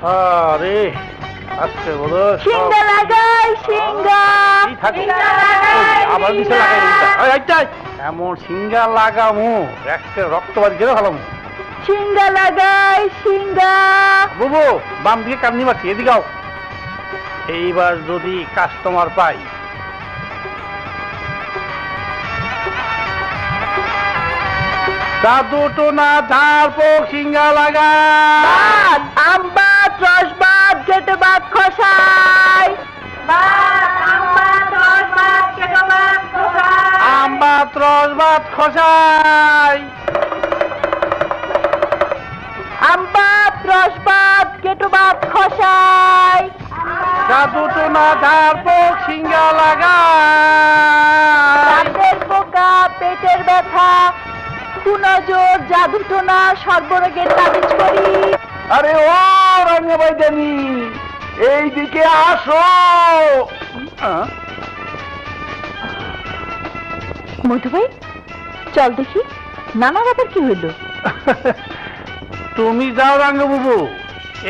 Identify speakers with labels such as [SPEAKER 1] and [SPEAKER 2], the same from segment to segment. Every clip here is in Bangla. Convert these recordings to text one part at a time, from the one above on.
[SPEAKER 1] আরে আজকে বলো
[SPEAKER 2] সিঙ্গা লাগাই সিঙ্গা
[SPEAKER 1] আবার দিছে লাগাই এমন সিঙ্গা লাগামু একটা রক্তবাদ গেলে ভালো
[SPEAKER 2] সিঙ্গা লাগাই সিঙ্গা
[SPEAKER 1] বুবু বাম দিকে কান্নি মারছি এদিকে এইবার যদি কাস্টমার পাই দুটো না ঝাড় পোক সিঙ্গা লাগা
[SPEAKER 2] আমবাদ রসবাদ কেটে বাদ খসাই
[SPEAKER 1] আমবাদ রসবাদ খসাই
[SPEAKER 2] আমবাদ রসবাদ কেটে বাদ খসাই
[SPEAKER 1] দুটো না ঝাড় পোক সিঙ্গা লাগা
[SPEAKER 2] পোকা পেটের ব্যথা নজর জাদু টোনা সর্বরোগের তাবিজ করি।
[SPEAKER 1] আরে ও রঙ্গবাই জানি এইদিকে আসো।
[SPEAKER 2] মধু ভাই চল দেখি নানার আবার কি হইল।
[SPEAKER 1] তুমি যাও রাঙ্গবাবু,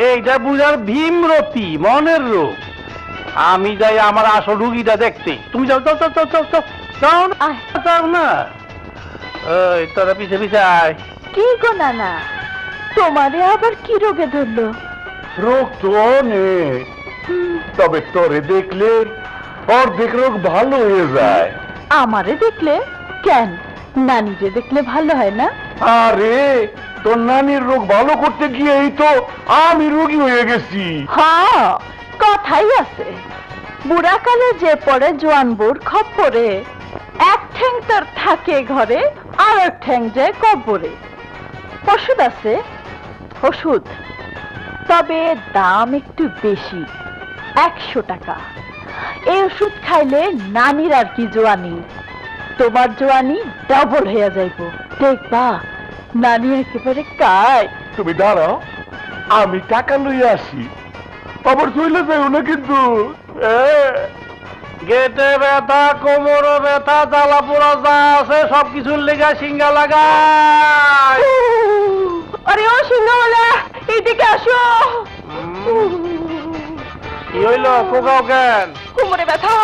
[SPEAKER 1] এইটা বুঝার ভীমরতি মনের রোগ। আমি যাই আমার আসল রুগীটা দেখতে। তুমি যাও যাও যাও যাও যাও যাও না যাও না। তোরা পিছে পিছে আয়।
[SPEAKER 2] কি গো নানা, তোমারে আবার কি রোগে ধরলো?
[SPEAKER 3] রোগ তো অনেক, তবে তোরে দেখলে অর্ধেক রোগ ভালো হয়ে যায়।
[SPEAKER 2] আমারে দেখলে কেন? নানিরে দেখলে ভালো হয় না?
[SPEAKER 3] আরে তোর নানির রোগ ভালো করতে গিয়েই তো আমি রোগী হয়ে গেছি।
[SPEAKER 2] হ্যাঁ কথাই আছে, বুড়াকালে যে পড়ে জোয়ান বুড় খপ্পরে, এক ঠ্যাং তোর থাকে ঘরে আর এক ঠ্যাং যায় কব্বরে। ওষুধ আছে ওষুধ, তবে দাম একটু বেশি, 100 টাকা। এই ওষুধ খাইলে নানির আর কি জোয়ানি, তোমার জোয়ানি ডবল হয়ে যাইব। দেখবা নানি একেবারে কায়।
[SPEAKER 3] তুমি দাঁড়াও, আমি টাকা লইয়া আসি। আবার চলে যাও না কিন্তু।
[SPEAKER 1] গেটে ব্যথা, কোমরে ব্যথা, জ্বালা পোড়া যা আছে সবকিছুর লেগা সিঙ্গা লাগাই।
[SPEAKER 2] আরে ও সিঙ্গাওয়ালা এইদিকে আসো।
[SPEAKER 1] কি হইল? কোকাও কেন?
[SPEAKER 2] কোমরে ব্যথা।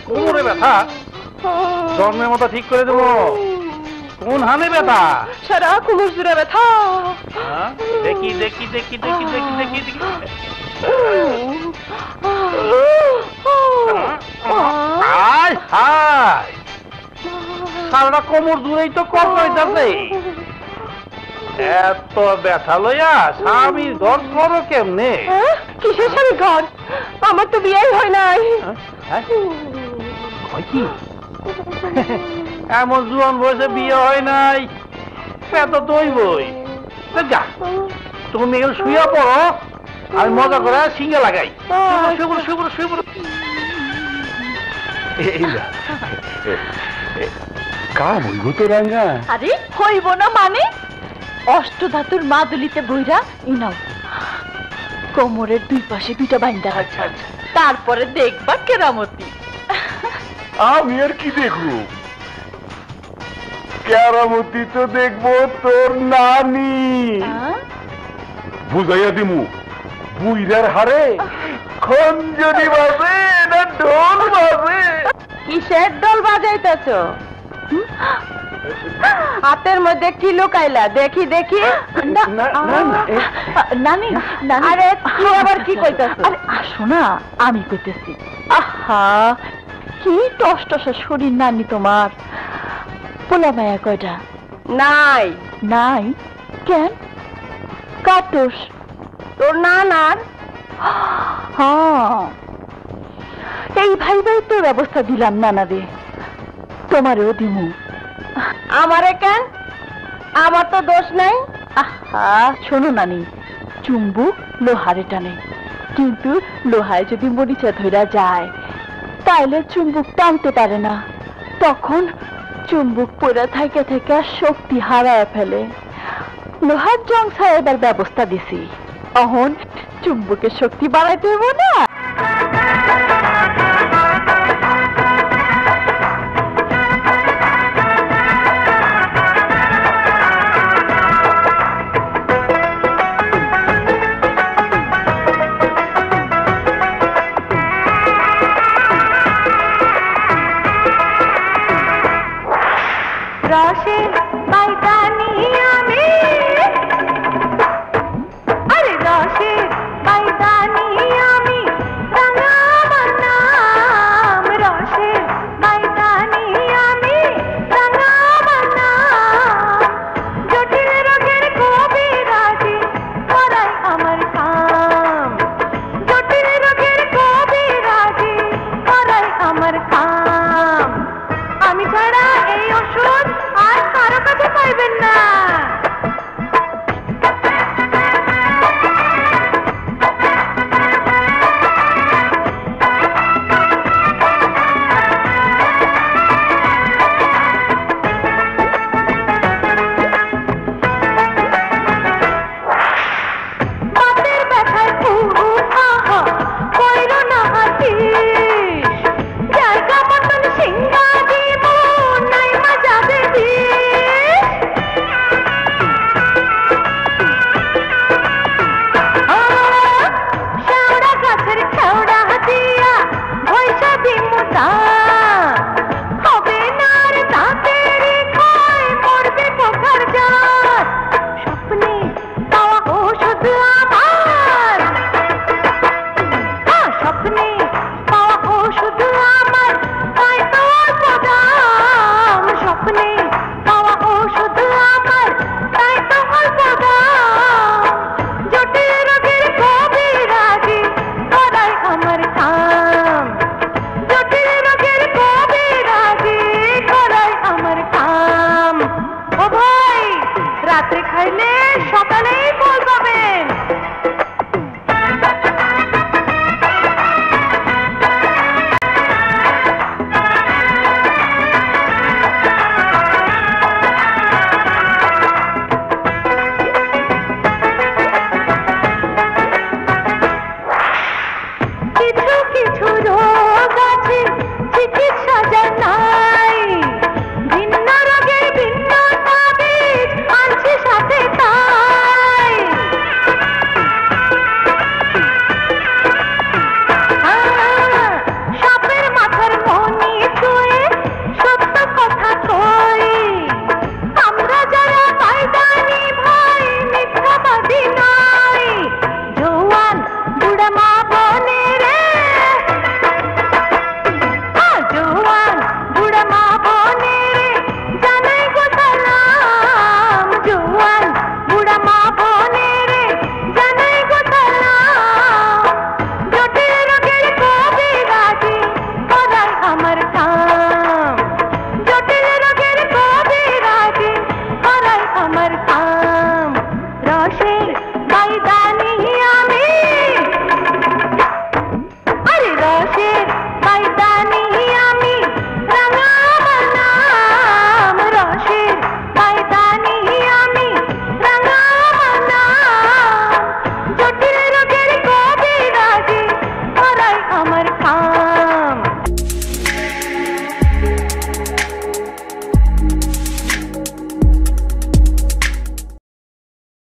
[SPEAKER 1] কোমরে ব্যথা? জন্মের মতো ঠিক করে দেবো। কোন হানে ব্যথা?
[SPEAKER 2] সারা কোমর জুড়ে ব্যথা।
[SPEAKER 1] দেখি দেখি দেখি দেখি দেখি দেখি দেখি। হায় হায়, সারা কোমর জুড়েই তো কষ্ট হইতাছে। এত ব্যথা লইয়া স্বামীর ঘর করো কেমনে?
[SPEAKER 2] কিসের স্বামী ঘর? আমার তো বিয়েই হয় নাই।
[SPEAKER 1] কি এমন জুয়ান বয়সে বিয়ে হয় নাই? এত তুই বই যা, তুমি এগুলো শুয়ে পড়ো, আমি মজা করে সিঙ্গা লাগাই।
[SPEAKER 3] কাম হইব তো রাঙ্গা?
[SPEAKER 2] আরে হইব না মানে? অষ্টধাতুর মাদুলিতে বইরা ইনাও, কোমরের দুই পাশে দুইটা বাইন্দা রাখছে, তারপরে দেখবা কেরামতি।
[SPEAKER 3] আমি আর কি দেখবো? কেরামতি তো দেখবো তোর নানি। বুঝাইয়া দিমু বুইরার হারে খঞ্জনি বাজে না ঢোল বাজে।
[SPEAKER 2] কিসের ঢোল বাজাইতেছ? হাতের মধ্যে কি লুকাইলা? দেখি দেখি। নানি আরে তুই আবার কি কইতাছ? আরে আসো না, আমি কইতেছি। আহা কি টসটসা শরীর নানি তোমার। পোলা মায়া কয়টা? নাই। নাই কেন? কাটুস তোর নানার। হ্যাঁ এই ভাই ভাই তো ব্যবস্থা দিলাম নানা রে, তোমারও দিমু। আমারে কেন? আমার তো দোষ নাই। আহা শোনো নানি, চুম্বুক লোহারে টানে, কিন্তু লোহায় যদি মরিচা ধরা যায় তাইলে চুম্বুক টানতে পারে না, তখন চুম্বুক পড়ে থেকে থেকে শক্তি হারায় ফেলে। লোহার জং ছাড়াইবার ব্যবস্থা দিছি, অহন চুম্বুকের শক্তি বাড়াইতে হইব না।